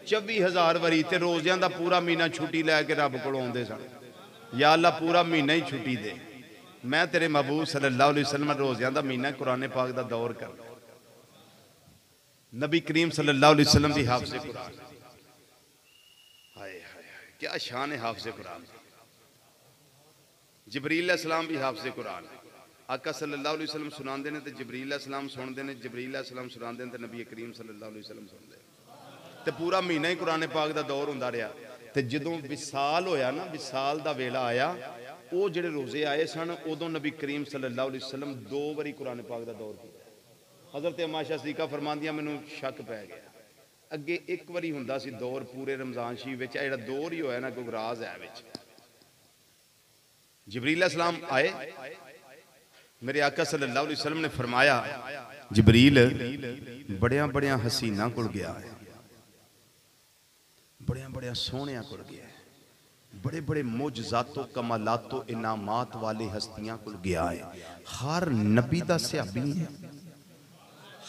24,000 वरी। ते रोज़ियां दा पूरा महीना छुट्टी लैके रब कोलों आउंदे सन, या अल्लाह पूरा महीना ही छुट्टी दे। मैं तेरे महबूब सल्लल्लाहु अलैहि वसल्लम रोज़ियां दा महीना कुरान पाक दा दौर कर नबी करीम सल्लल्लाहु अलैहि वसल्लम दी हाफ़िज़ कुरान। हाय हाय क्या शान है हाफ़िज़ कुरान। जिब्रील अलैहिस्सलाम भी हाफ़िज़ कुरान। आका सल्लल्लाहु अलैहि वसल्लम सुनाते हैं तो जिब्रील अलैहिस्सलाम सुनते हैं, जिब्रील अलैहिस्सलाम सुनाते हैं तो नबी करीम सल्लल्लाहु अलैहि वसल्लम सुनते हैं। तो पूरा महीना ही कुरान पाक दा दौर होंदा रहा। तो जदों विसाल होया ना, विसाल दा वेला आया, वो जिहड़े रोज़े आए सन उदों नबी करीम सल्लल्लाहु अलैहि वसल्लम 2 बारी कुरान पाक दा दौर किया। हज़रत अम्मा आयशा सिद्दीक़ा फरमांदियां मैनूं शक पै गया, अगे एक बारी हुंदा सी दौर पूरे रमज़ान शरीफ विच, जिहड़ा दौर ही होया ना कोई राज है विच। जिब्रील अलैहिस्सलाम आए, मेरे आका सल्लल्लाहु अलैहि वसल्लम ने फरमाया जिब्रील बड़िया बड़िया हसीना कोल गया है, बड़िया बड़िया सोहणियां कोल गया है, बड़े बड़े मोजज़ातो कमालातो इनामात वाले हस्तियां कोल गया है। हर नबी दा सहाबी है,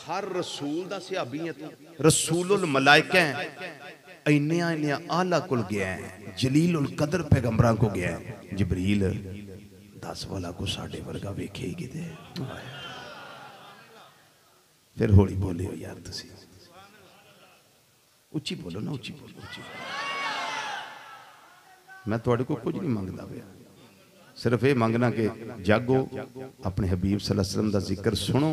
हर रसूल दा सहाबी है, तू रसूलुल मलाइका है, इन्नियां इन्नियां आला कोल गया है, जलीलुल कदर पैगंबरां को गया है। जिब्रील 10 वाला को साढ़े वर्गा वेखे ही किते। फिर होली बोले हो यार, तुसी उच्ची बोलो ना, उच्ची बोलो, उच्ची बोलो। मैं तुहाडे को कुछ नहीं मंगदा पिया, सिर्फ ये मंगना कि जागो, अपने हबीब सल्लल्लाहु अलैहि वसल्लम दा जिक्र सुनो,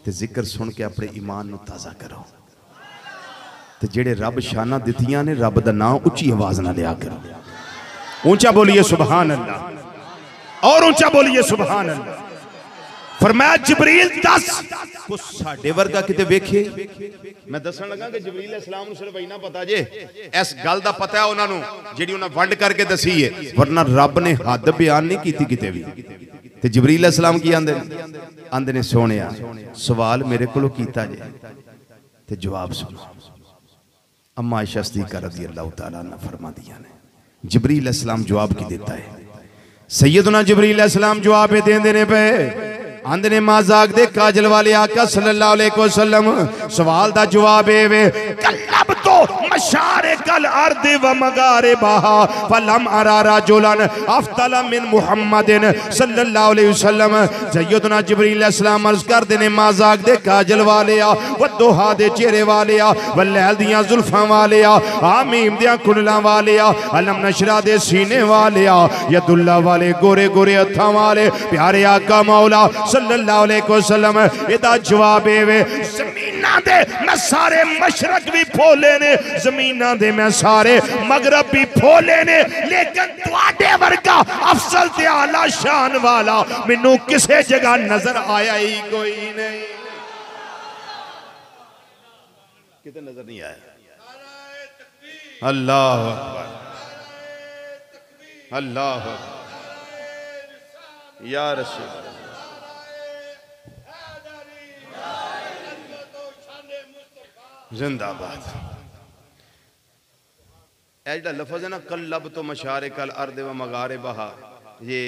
ते जिक्र सुन के अपने ईमान नू ताज़ा करो। ते जेड़े रब शाना दित्तियां ने, रब दा नाम उच्ची आवाज ना लिया करो। ऊंचा बोलिए सुभान अल्लाह, और ऊंचा बोलिए सुभान अल्लाह। फरमाया जिब्रील 10 को साडे वर्गा किते वेखे। मैं दसन लगा कि जिब्रील अलैहिस्सलाम नूं सिर्फ इना पता जे, इस गल दा पता है उन्हां नूं जेड़ी उन्हां वंड करके दसी है, वरना रब ने हद बयान नहीं कीती किते भी। ते जिब्रील अलैहिस्सलाम की आंदे ने सोहणिया सवाल मेरे कोलों कीता जे ते जवाब सुनो। अम्मा आयशा सिद्दीक़ा रज़ियल्लाहु तआला अन्हा फरमादियां ने जिब्रील अलैहिस्सलाम जवाब की देता है। सैयदना जिब्रील अलैहिस्सलाम जवाब देंदे ने पे आंदे ने माजाक दे काजल वाले आका सल्लल्लाहु अलैहि वसल्लम सवाल दा जवाब है वे कल्लब तो मशारिकल अर्द व मगारिबहा फलम अरा रजुलन अफदल मिन मुहम्मदिन सल्लल्लाहु अलैहि वसल्लम। सैयदना जिब्रील अलैहिस्सलाम अर्ज करदे ने माजाक दे काजल वाले आ, व दोहा दे चेहरे वाले आ, व लैल दियां जुल्फां वाले आ, आमीम दियां कुंडलां वाले आ, अलम नशरा दे सीने वाले आ, यदुल्ला वाले गोरे गोरे हत्थां वाले प्यारे आका मौला सल्लल्लाहु अलैहि वसल्लम इदा जवाब है ज़मीनां दे मैं सारे मशरक भी फोले ने, ज़मीनां दे मैं सारे मगरब भी फोले ने, लेकिन तुहाडे वर्गा अफसल ते आला शान वाला मैनू किसे जगह नजर आया ही कोई नहीं। किते नजर नहीं आया। अल्लाह अकबर, अल्लाह अकबर या रसूल जिंदाबाद। ऐसा लफज है ना कल्लब तो मशारे कल अर्द व मगारे बहा, ये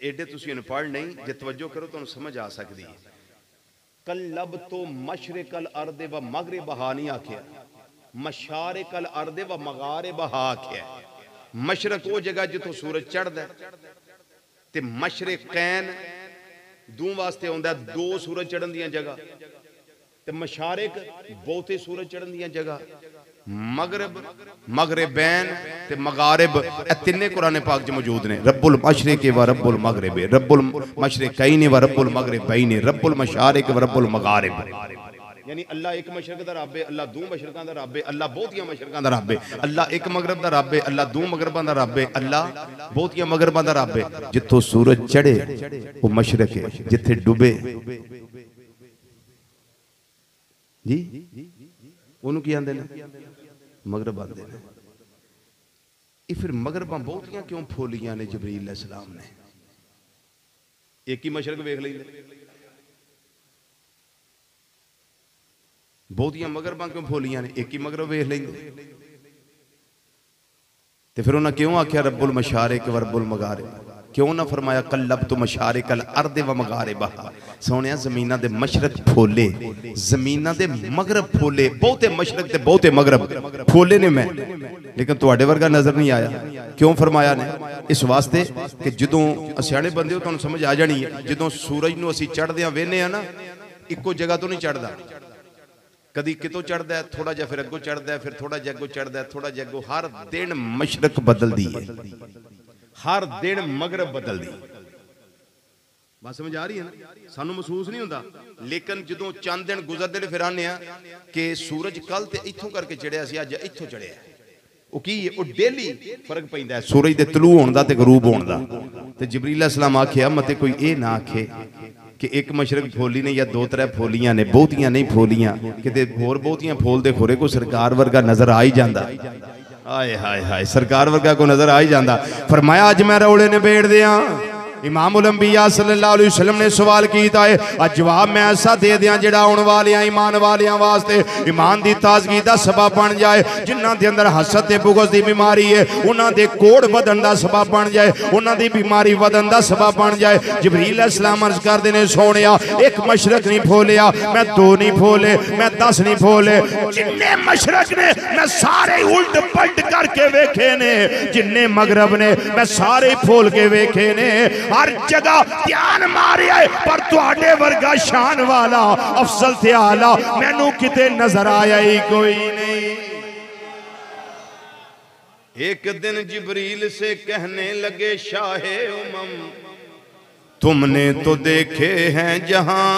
एडे तुसी अनपढ़ नहीं, जे तवज्जो करो तो समझ आ सकती है। कल्लब तो मशरिकल अर्द व मगरे बहा नहीं आख्या, मशारे कल अर्द व मगारे बहा आख्या। मशरक वो जगह जितों सूरज चढ़दा है, ते मशरिकैन दो वास्ते आउंदा दो सूरज चढ़न दियां जगह, ते मशारिक बहुते सूरज चढ़न दियां जगह, मगरब मगरिबैन ते मगारिब ए तिन्ने कुरान पाक च मौजूद ने। रब्बुल मशरिक व रब्बुल मगरिब, रब्बुल मशरिकैन व रब्बुल मगरिबैन, रब्बुल मशारिक व रब्बुल मगारिब। यानी अल्लाह एक मशरक दा रब है, अल्लाह दो मशरकां दा रब है, अल्लाह बहुतियां मशरकां दा रब है, अल्लाह एक मगरब दा रब है, अल्लाह दो मगरबां दा रब है, अल्लाह बहुतियां मगरबां दा रब है। जिथों सूरज चढ़े वो मशरक है, जिथे डूबे जी उन्होंने की आंदे ने मगरब आंदे ने। ये फिर मगरबां बहुतियां क्यों फोलियां ने जिब्रील अलैहिस्सलाम ने? एक ही मशरक वेख लेंदे, बहुतियां मगरबां क्यों फोलियां ने? एक ही मगरब वेख लेंदे। ते फिर उन्हें क्यों आख्या रब्बुल मशारिक व रब्बुल मगारिब? क्यों ना फरमाया कल्लब तो मशारिकल अर्द व मगारिबहा। सोने जमीना दे मशरक फोले, जमीना दे मगरब फोले, बहुते मशरक ते बहुते मगरब फोले ने मैं, लेकिन तुहाडे वर्गा नजर नहीं आया। क्यों फरमाया ने? इस वास्ते कि जदों सियाणे बंदे हो तुहानूं समझ आ जानी है, जदों सूरज नूं असीं चढ़दियां वेखने आ ना, इक्को जगह तो नहीं चढ़दा, कदी कितों चढ़दा है, थोड़ा जिहा फिर अगों चढ़दा है, फिर थोड़ा जिहा अगों चढ़दा है, थोड़ा जिहा अगों। हर दिन मशरक बदलदी है, हर दिन मगरब बदलदी। बात समझ आ रही है ना? सानू महसूस नहीं होता, लेकिन जदों चंद दिन गुजरदे ने फिर आने कि सूरज कल ते इत्थों करके चढ़िया सी, अज इत्थों चढ़िया। वो की है? वो डेली फर्क पैंदा है सूरज दे तलू होण दा ते गरूब होण दा। ते जिबरील अलैहिस्सलाम आखिया मते कोई ये ना आखे कि एक मशरक फोली ने या दो त्रै फोलियां ने, बहुतियां नहीं फोलियां, किते होर बहुतियां फोल दे खोरे को सरकार वर्गा नजर आ ही जांदा। हाय हाय हाय, सरकार वर्गा को नजर आ ही जांदा। फरमाया अज मैं रौले ने बेड़ दियां। इमामुल अंबिया सल्लल्लाहु अलैहि वसल्लम ने सवाल किया है, आज जवाब मैं ऐसा दे दियां जिहड़ा आउण वालियां ईमान वालियां वास्ते ईमान दी ताजगी दा सबब बन जाए। जिन्हां दे अंदर हसद ते बुग़्ज़ दी बीमारी है उन्हां दे कोड़ वधन दा सबब बन जाए, उन्हां दी बीमारी वधन दा सबब बन जाए। जिबरील अलैहिस्सलाम अर्ज़ करदे ने सोहणिया एक मशरक नहीं फोलिया, मैं दो नहीं फोले, मैं 10 नहीं फोले, जिन्ने मशरक ने मैं सारे उल्ट पलट करके वेखे ने, जिन्ने मगरब ने मैं सारे फोल के वेखे ने। हर जगह ध्यान मारे पर तुहाडे वर्गा शान वाला अफसल ते आला मैनू किते नजर आया ही कोई नहीं। एक दिन जिबरील से कहने लगे शाहे उमम, तुमने तो देखे हैं जहां,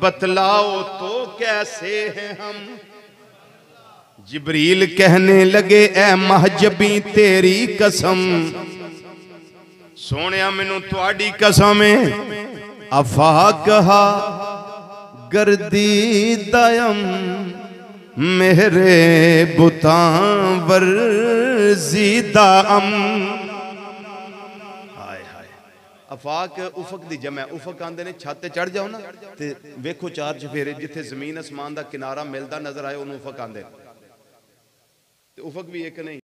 बतलाओ तो कैसे हैं हम। जिबरील कहने लगे ऐ महजबी तेरी कसम, सोनिया मैनू तुहाडी कसम है, अफा कहा गर्दी दयम मेरे बुतां वर्जीदा अम। हाय हाय, अफाक उफक दी जमा, उफक आंदे ने छत ते चढ़ जाओ ना ते वेखो चार चफेरे, जिथे जमीन आसमान दा किनारा मिलदा नजर आए उन्होंने उफक आंदे, ते उफक भी एक नहीं।